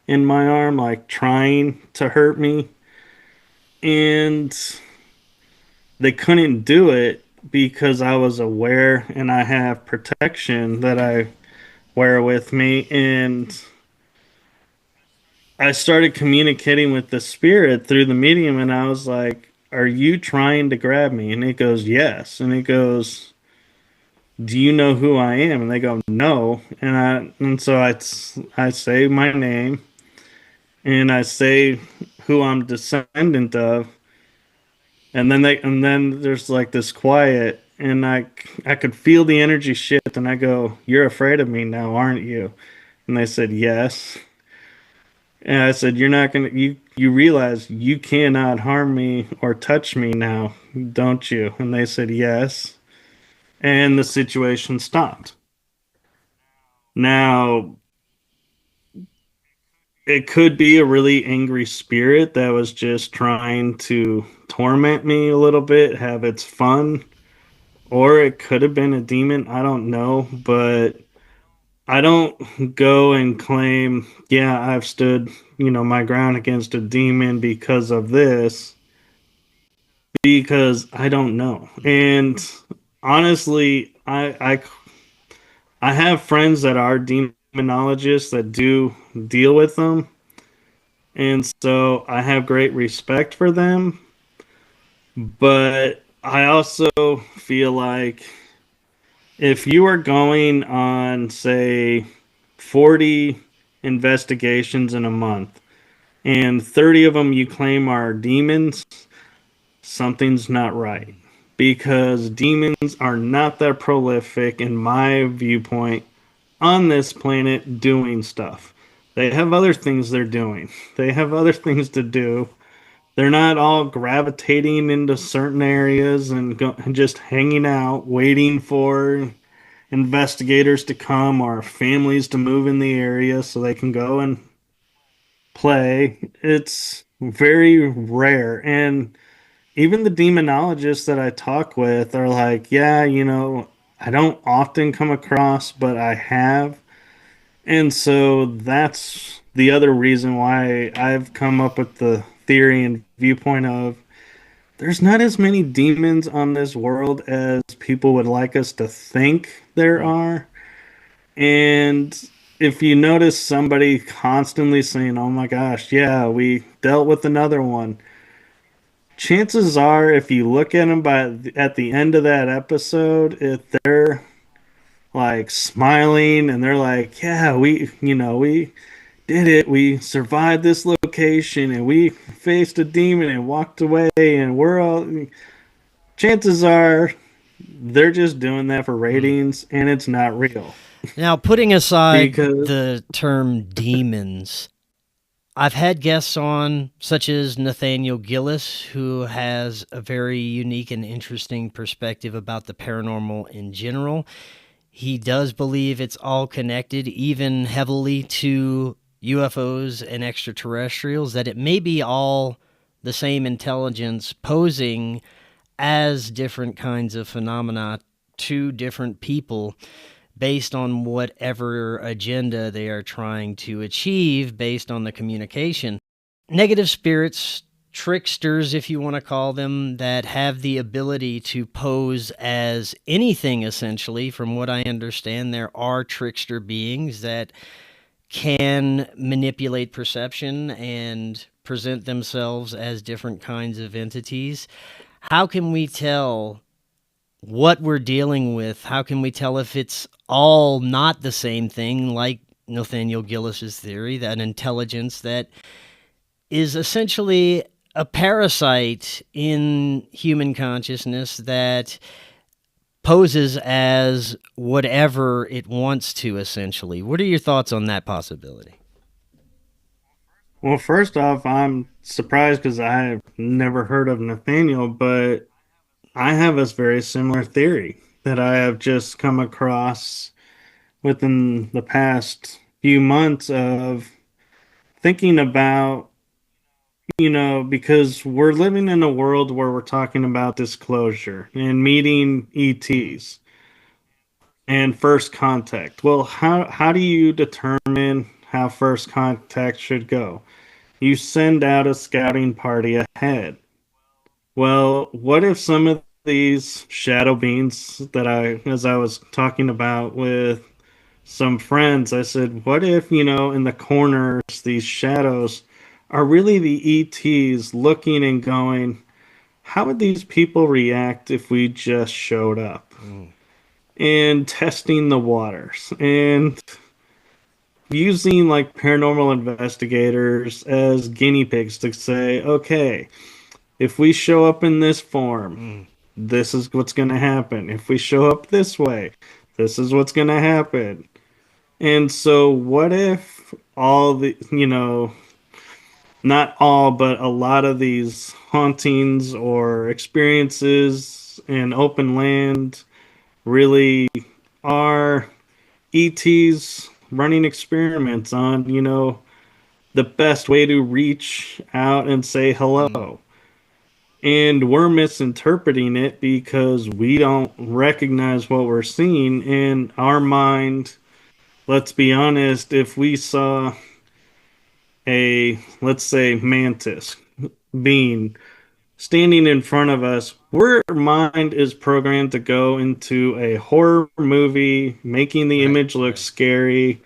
in my arm, like trying to hurt me. And they couldn't do it because I was aware and I have protection that I wear with me. And I started communicating with the spirit through the medium, and I was like, "Are you trying to grab me?" And it goes, "Yes." And it goes, "Do you know who I am?" And they go, "No." And so I say my name, and I say who I'm descendant of, and then there's like this quiet, and I could feel the energy shift, and I go, "You're afraid of me now, aren't you?" And they said, "Yes." And I said, "You're not gonna you realize you cannot harm me or touch me now, don't you?" And they said, "Yes." And the situation stopped. Now, it could be a really angry spirit that was just trying to torment me a little bit, have its fun, or it could have been a demon. I don't know, but I don't go and claim, yeah, I've stood, my ground against a demon because of this, because I don't know. And honestly, I have friends that are demonologists that do deal with them, and so I have great respect for them. But I also feel like if you are going on, say, 40 investigations in a month, and 30 of them you claim are demons, something's not right. Because demons are not that prolific, in my viewpoint, on this planet doing stuff. They have other things they're doing, they have other things to do. They're not all gravitating into certain areas and just hanging out, waiting for investigators to come or families to move in the area so they can go and play. It's very rare. And even the demonologists that I talk with are like, yeah, I don't often come across, but I have. And so that's the other reason why I've come up with the theory and viewpoint of there's not as many demons on this world as people would like us to think there are. And if you notice somebody constantly saying, "Oh my gosh, yeah, we dealt with another one," chances are, if you look at them at the end of that episode, if they're like smiling and they're like, "Yeah, we did it. We survived this location and we faced a demon and walked away, and we're all," chances are they're just doing that for ratings and it's not real. Now, putting aside Because the term demons, I've had guests on, such as Nathaniel Gillis, who has a very unique and interesting perspective about the paranormal in general. He does believe it's all connected, even heavily to UFOs and extraterrestrials, that it may be all the same intelligence posing as different kinds of phenomena to different people based on whatever agenda they are trying to achieve based on the communication. Negative spirits, tricksters, if you want to call them, that have the ability to pose as anything essentially. From what I understand, there are trickster beings that can manipulate perception and present themselves as different kinds of entities. How can we tell what we're dealing with? How can we tell if it's all not the same thing, like Nathaniel Gillis's theory, that intelligence that is essentially a parasite in human consciousness that poses as whatever it wants to, essentially? What are your thoughts on that possibility? Well, first off, I'm surprised because I've never heard of Nathaniel, but I have a very similar theory that I have just come across within the past few months of thinking about, because we're living in a world where we're talking about disclosure and meeting ETs and first contact. Well, how do you determine how first contact should go? You send out a scouting party ahead. Well, what if some of these shadow beings that as I was talking about with some friends, I said, what if, in the corners, these shadows are really the ETs looking and going, how would these people react if we just showed up? Mm. And testing the waters and using like paranormal investigators as guinea pigs to say, okay, if we show up in this form, Mm. this is what's going to happen. If we show up this way, this is what's going to happen. And so, what if all the, not all, but a lot of these hauntings or experiences in open land really are ETs running experiments on, the best way to reach out and say Mm. hello? And we're misinterpreting it because we don't recognize what we're seeing in our mind. Let's be honest, if we saw a, let's say, mantis being standing in front of us, our mind is programmed to go into a horror movie, making the Right, image look right. scary,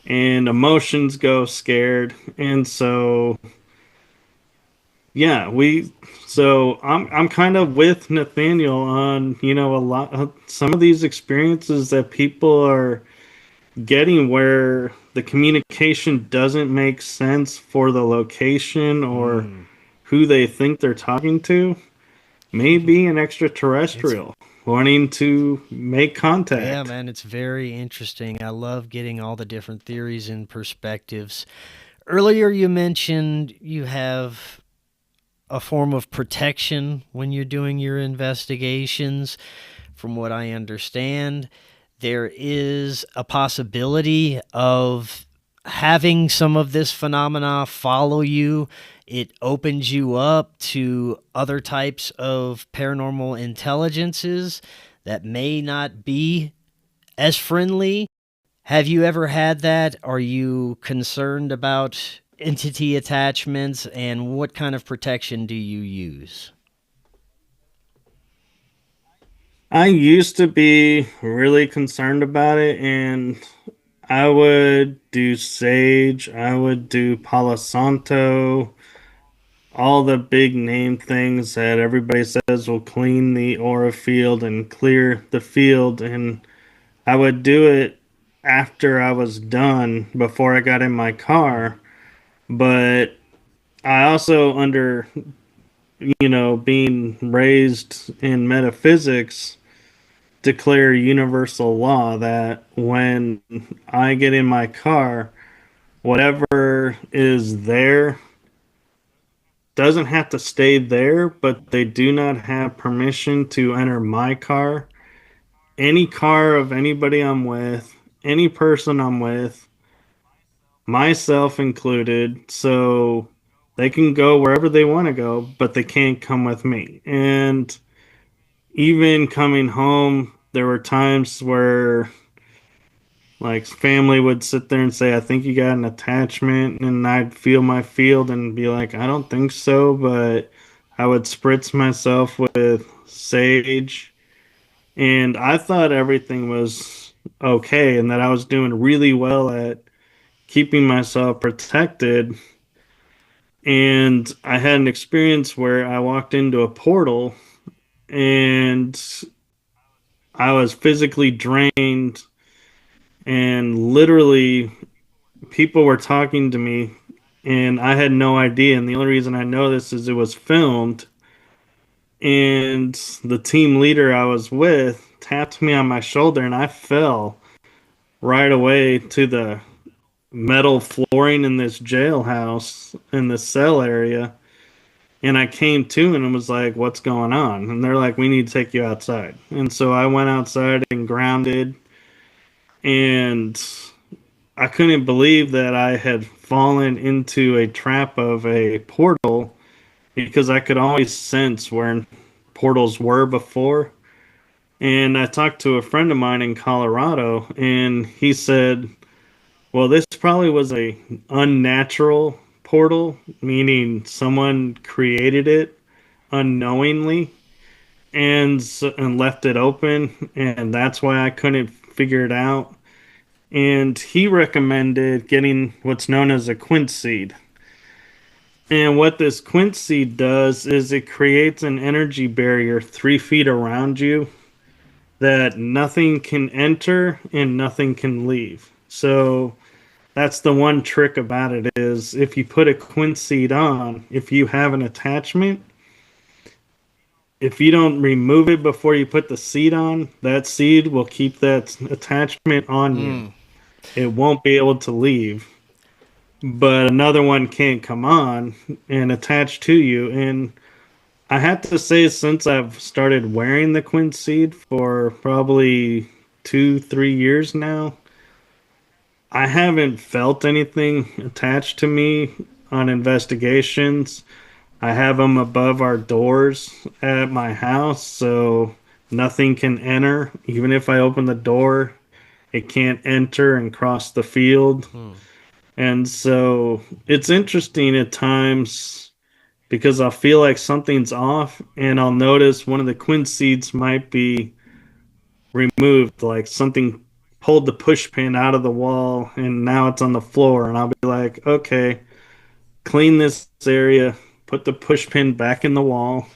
and emotions go scared. And so, yeah, I'm kind of with Nathaniel on, a lot of some of these experiences that people are getting where the communication doesn't make sense for the location or Mm. who they think they're talking to. Maybe an It's extraterrestrial wanting to make Yeah, contact. man, it's very interesting. I love getting all the different theories and perspectives. Earlier, you mentioned you have a form of protection when you're doing your investigations. From what I understand, there is a possibility of having some of this phenomena follow you. It opens you up to other types of paranormal intelligences that may not be as friendly. Have you ever had that? Are you concerned about entity attachments, and what kind of protection do you use? I used to be really concerned about it, and I would do sage, I would do Palo Santo, all the big name things that everybody says will clean the aura field and clear the field. And I would do it after I was done before I got in my Mm. car. But I also, being raised in metaphysics, declare universal law that when I get in my car, whatever is there doesn't have to stay there, but they do not have permission to enter my car, any car of anybody I'm with, any person I'm with, myself included. So they can go wherever they want to go, but they can't come with me. And even coming home, there were times where like family would sit there and say, I think you got an attachment, and I'd feel my field and be like, I don't think so, but I would spritz myself with sage, and I thought everything was okay and that I was doing really well at keeping myself protected. And I had an experience where I walked into a portal and I was physically drained, and literally people were talking to me and I had no idea. And the only reason I know this is it was filmed. And the team leader I was with tapped me on my shoulder, and I fell right away to the metal flooring in this jailhouse in the cell area. And I came to and was like, what's going on? And they're like, we need to take you outside. And so I went outside and grounded, and I couldn't believe that I had fallen into a trap of a portal because I could always sense where portals were before. And I talked to a friend of mine in Colorado, and he said, well, this probably was a unnatural portal, meaning someone created it unknowingly and left it open, and that's why I couldn't figure it out. and he recommended getting what's known as a quince seed. And what this quince seed does is it creates an energy barrier 3 feet around you that nothing can enter and nothing can leave. So that's the one trick about it is if you put a quince seed on, if you have an attachment, if you don't remove it before you put the seed on, that seed will keep that attachment on you. It won't be able to leave. But another one can't come on and attach to you. And I have to say, since I've started wearing the quince seed for probably 2, 3 years now, I haven't felt anything attached to me on investigations. I have them above our doors at my house, so nothing can enter. Even if I open the door, it can't enter and cross the field. And so it's interesting at times because I'll feel like something's off and I'll notice one of the quince seeds might be removed, like something pulled the push pin out of the wall and now it's on the floor. And I'll be like, okay, clean this area, put the push pin back in the wall,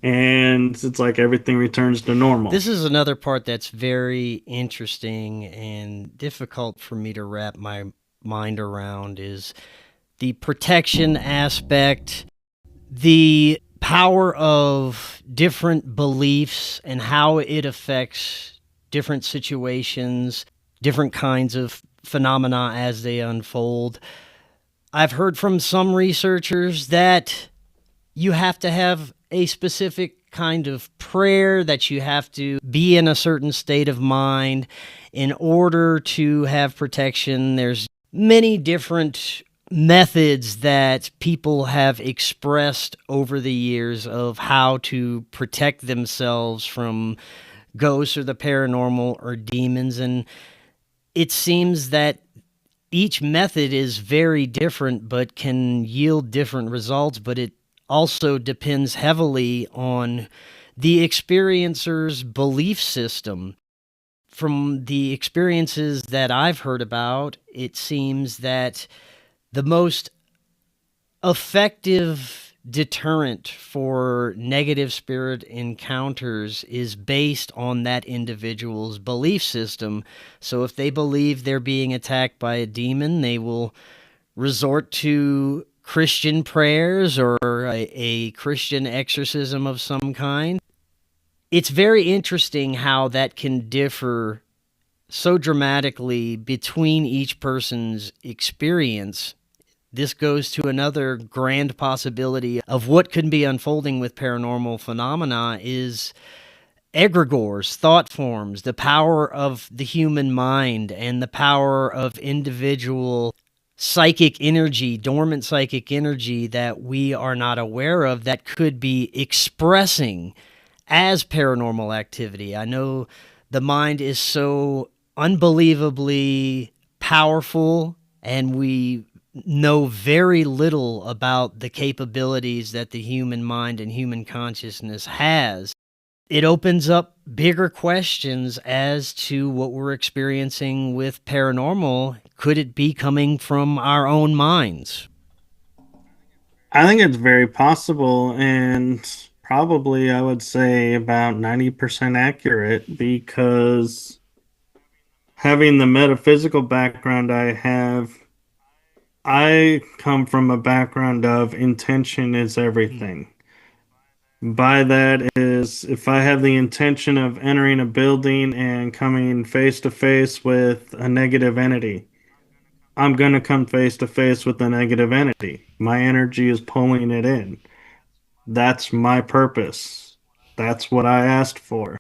and it's like everything returns to normal. This is another part that's very interesting and difficult for me to wrap my mind around is the protection aspect, the power of different beliefs and how it affects different situations, different kinds of phenomena as they unfold. I've heard from some researchers that you have to have a specific kind of prayer, that you have to be in a certain state of mind in order to have protection. There's many different methods that people have expressed over the years of how to protect themselves from ghosts or the paranormal or demons. And it seems that each method is very different but can yield different results, but it also depends heavily on the experiencer's belief system. From the experiences that I've heard about, it seems that the most effective deterrent for negative spirit encounters is based on that individual's belief system. So if they believe they're being attacked by a demon, they will resort to Christian prayers or a Christian exorcism of some kind. It's very interesting how that can differ so dramatically between each person's experience. This goes to another grand possibility of what could be unfolding with paranormal phenomena is egregores, thought forms, the power of the human mind and the power of individual psychic energy, dormant psychic energy that we are not aware of that could be expressing as paranormal activity. I know the mind is so unbelievably powerful, and we know very little about the capabilities that the human mind and human consciousness has. It opens up bigger questions as to what we're experiencing with paranormal. Could it be coming from our own minds? I think it's very possible, and probably I would say about 90% accurate because having the metaphysical background I have, I come from a background of intention is everything. By that is, if I have the intention of entering a building and coming face to face with a negative entity, I'm going to come face to face with a negative entity. My energy is pulling it in. That's my purpose. That's what I asked for.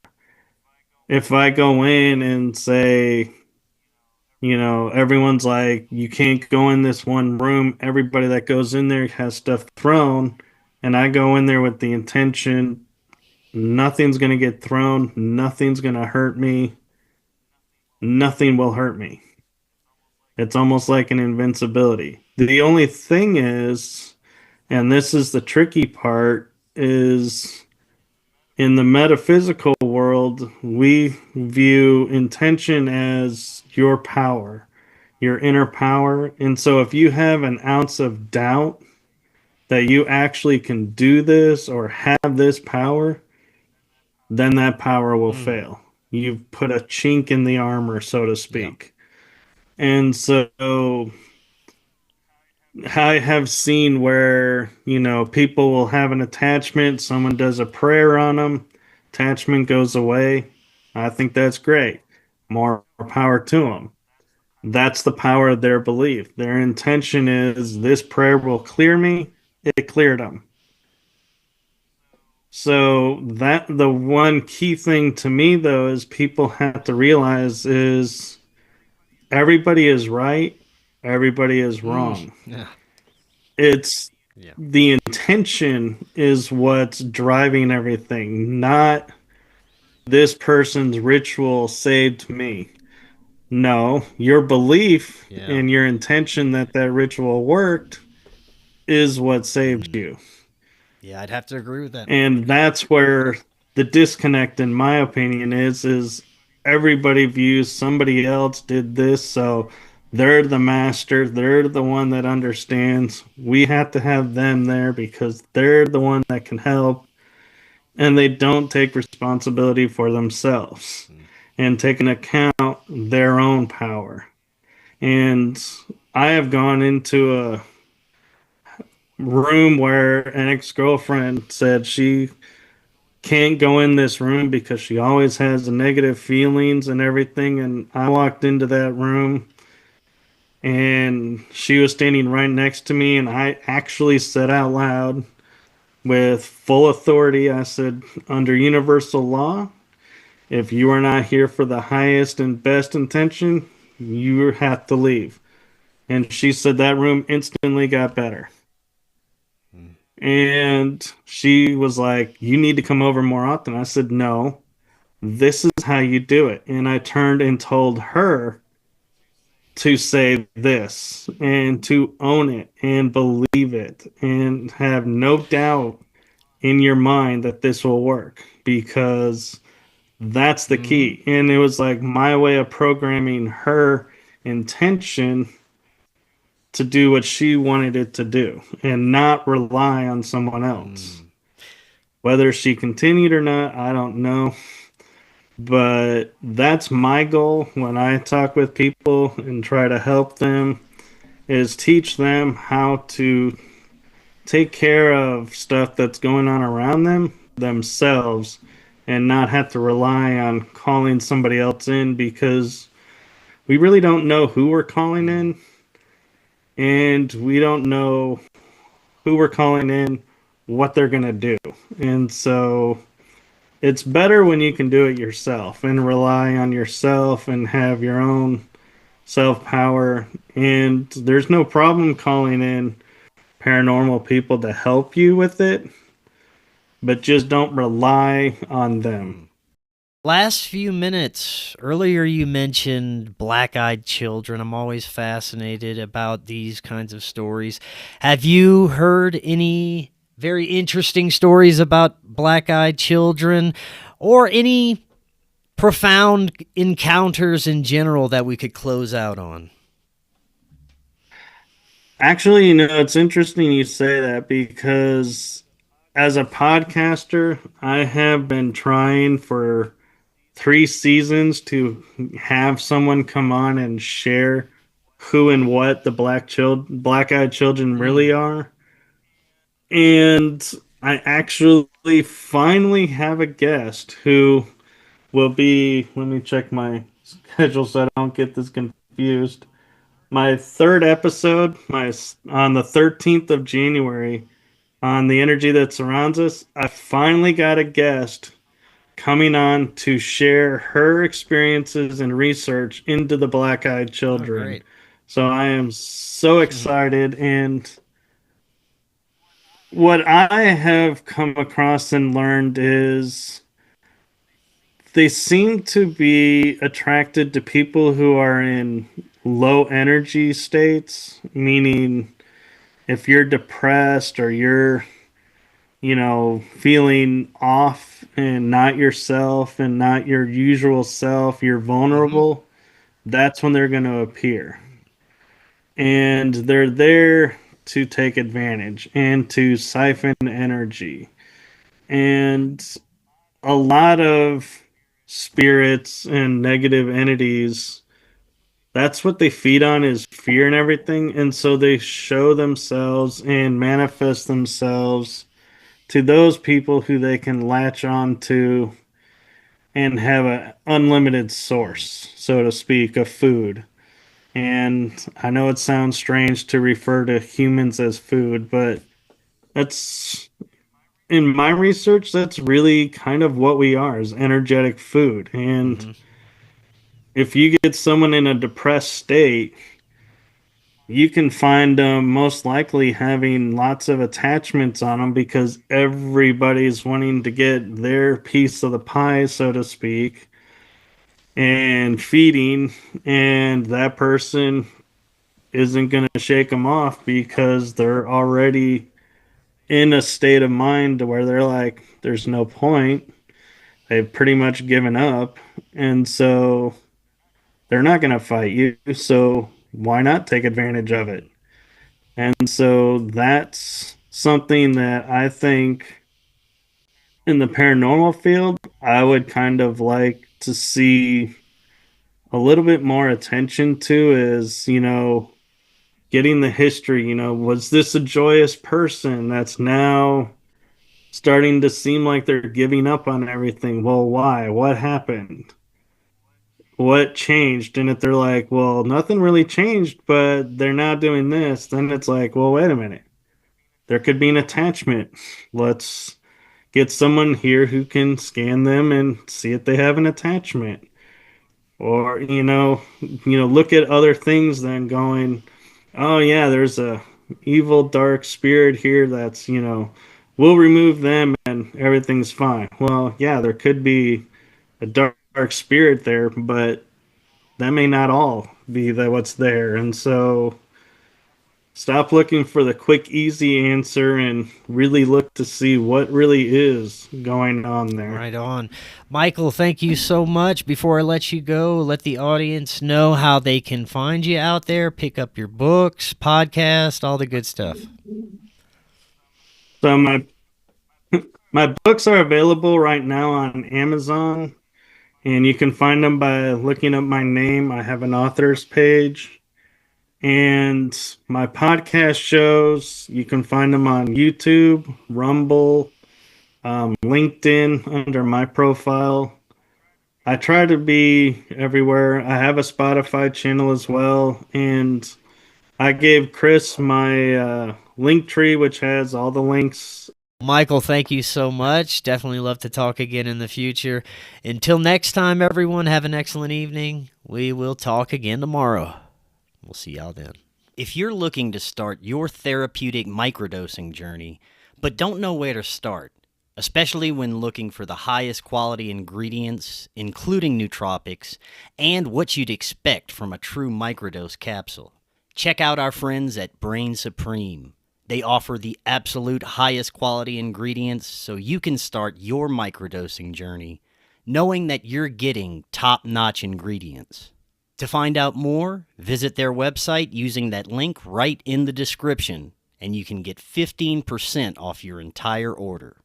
If I go in and say, everyone's like, you can't go in this one room, everybody that goes in there has stuff thrown, and I go in there with the intention, nothing's going to get thrown, nothing's going to hurt me, nothing will hurt me. It's almost like an invincibility. The only thing is, and this is the tricky part, is In the metaphysical world, we view intention as your power, your inner power. And so if you have an ounce of doubt that you actually can do this or have this power, then that power will fail. You've put a chink in the armor, so to Yeah. speak. And so I have seen where, people will have an attachment, someone does a prayer on them, attachment goes away. I think that's great. More power to them. That's the power of their belief. Their intention is this prayer will clear me. It cleared them. So that the one key thing to me though is people have to realize is everybody is right, everybody is wrong. Yeah. It's Yeah. the intention is what's driving everything, not this person's ritual saved me. No, your belief Yeah. and your intention that that ritual worked is what saved you. Yeah, I'd have to agree with that. And that's where the disconnect, in my opinion, is everybody views somebody else did this, so they're the master, they're the one that understands. We have to have them there because they're the one that can help, and they don't take responsibility for themselves and take into account their own power. And I have gone into a room where an ex-girlfriend said she can't go in this room because she always has the negative feelings and everything. And I walked into that room and she was standing right next to me. And I actually said out loud with full authority, I said, under universal law, if you are not here for the highest and best intention, you have to leave. And she said that room instantly got better. And she was like, you need to come over more often. I said, no, this is how you do it. And I turned and told her to say this and to own it and believe it and have no doubt in your mind that this will work because that's the key. And it was like my way of programming her intention to do what she wanted it to do and not rely on someone else. Whether she continued or not, I don't know. But that's my goal when I talk with people and try to help them is teach them how to take care of stuff that's going on around them themselves and not have to rely on calling somebody else in because we really don't know who we're calling in and we don't know who we're calling in, what they're going to do. And so it's better when you can do it yourself and rely on yourself and have your own self power. And there's no problem calling in paranormal people to help you with it, but just don't rely on them. Last few minutes, earlier you mentioned black-eyed children. I'm always fascinated about these kinds of stories. Have you heard any very interesting stories about black-eyed children or any profound encounters in general that we could close out on? Actually, it's interesting you say that because as a podcaster, I have been trying for 3 seasons to have someone come on and share who and what the black-eyed children really are. And I actually finally have a guest who will be, let me check my schedule so I don't get this confused. My third episode, on the 13th of January, on the energy that surrounds us, I finally got a guest coming on to share her experiences and research into the black-eyed children. Great. So I am so excited. And what I have come across and learned is they seem to be attracted to people who are in low energy states, meaning if you're depressed or you're feeling off and not yourself and not your usual self, you're Mm-hmm. vulnerable, that's when they're going to appear. And they're there to take advantage and to siphon energy. And a lot of spirits and negative entities, that's what they feed on, is fear and everything. And so they show themselves and manifest themselves to those people who they can latch on to and have an unlimited source, so to speak, of food. And I know it sounds strange to refer to humans as food, but that's, in my research, that's really kind of what we are, is energetic food. And Mm-hmm. if you get someone in a depressed state, you can find them most likely having lots of attachments on them because everybody's wanting to get their piece of the pie, so to speak, and feeding, and that person isn't going to shake them off because they're already in a state of mind where they're like, there's no point. They've pretty much given up. And so they're not going to fight you. So why not take advantage of it? And so that's something that I think in the paranormal field, I would kind of like to see a little bit more attention to, is, getting the history. Was this a joyous person that's now starting to seem like they're giving up on everything? Well, why? What happened? What changed? And if they're like, well, nothing really changed, but they're now doing this, then it's like, well, wait a minute. There could be an attachment. Let's get someone here who can scan them and see if they have an attachment. Or, look at other things then going, oh yeah, there's a evil dark spirit here that's, we'll remove them and everything's fine. Well, yeah, there could be a dark spirit there, but that may not all be what's there. And so stop looking for the quick, easy answer and really look to see what really is going on there. Right on. Michael, thank you so much. Before I let you go, let the audience know how they can find you out there, pick up your books, podcast, all the good stuff. So my books are available right now on Amazon, and you can find them by looking up my name. I have an author's page. And my podcast shows, you can find them on YouTube, Rumble, LinkedIn under my profile. I try to be everywhere. I have a Spotify channel as well. And I gave Chris my link tree, which has all the links. Michael, thank you so much. Definitely love to talk again in the future. Until next time, everyone, have an excellent evening. We will talk again tomorrow. We'll see y'all then. If you're looking to start your therapeutic microdosing journey, but don't know where to start, especially when looking for the highest quality ingredients, including nootropics, and what you'd expect from a true microdose capsule, check out our friends at Brainsupreme. They offer the absolute highest quality ingredients so you can start your microdosing journey knowing that you're getting top-notch ingredients. To find out more, visit their website using that link right in the description, and you can get 15% off your entire order.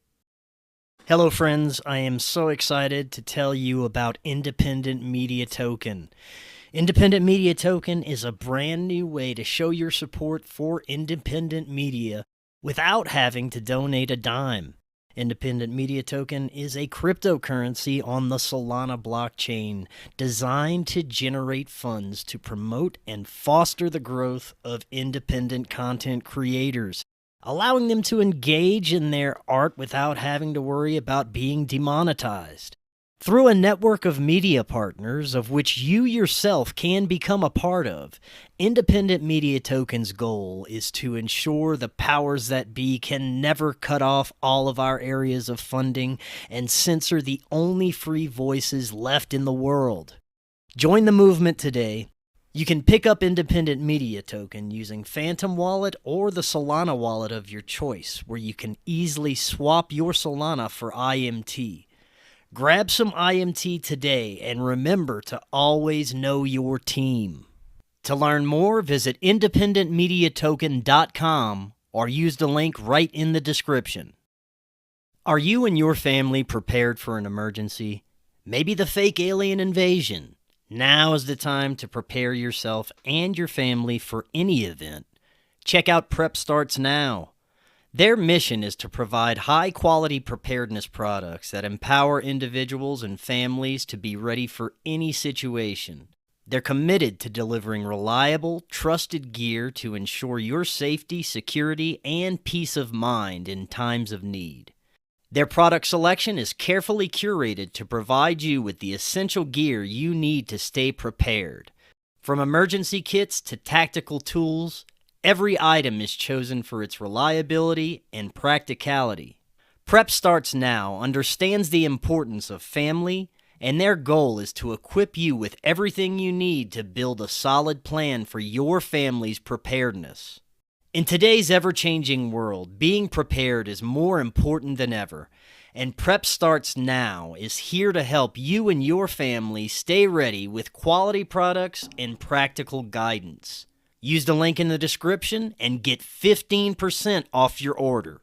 Hello friends, I am so excited to tell you about Independent Media Token. Independent Media Token is a brand new way to show your support for independent media without having to donate a dime. Independent Media Token is a cryptocurrency on the Solana blockchain designed to generate funds to promote and foster the growth of independent content creators, allowing them to engage in their art without having to worry about being demonetized. Through a network of media partners, of which you yourself can become a part of, Independent Media Token's goal is to ensure the powers that be can never cut off all of our areas of funding and censor the only free voices left in the world. Join the movement today. You can pick up Independent Media Token using Phantom Wallet or the Solana wallet of your choice, where you can easily swap your Solana for IMT. Grab some IMT today and remember to always know your team. To learn more, visit independentmediatoken.com or use the link right in the description. Are you and your family prepared for an emergency? Maybe the fake alien invasion? Now is the time to prepare yourself and your family for any event. Check out Prep Starts Now. Their mission is to provide high-quality preparedness products that empower individuals and families to be ready for any situation. They're committed to delivering reliable, trusted gear to ensure your safety, security, and peace of mind in times of need. Their product selection is carefully curated to provide you with the essential gear you need to stay prepared. From emergency kits to tactical tools, every item is chosen for its reliability and practicality. Prep Starts Now understands the importance of family, and their goal is to equip you with everything you need to build a solid plan for your family's preparedness. In today's ever-changing world, being prepared is more important than ever, and Prep Starts Now is here to help you and your family stay ready with quality products and practical guidance. Use the link in the description and get 15% off your order.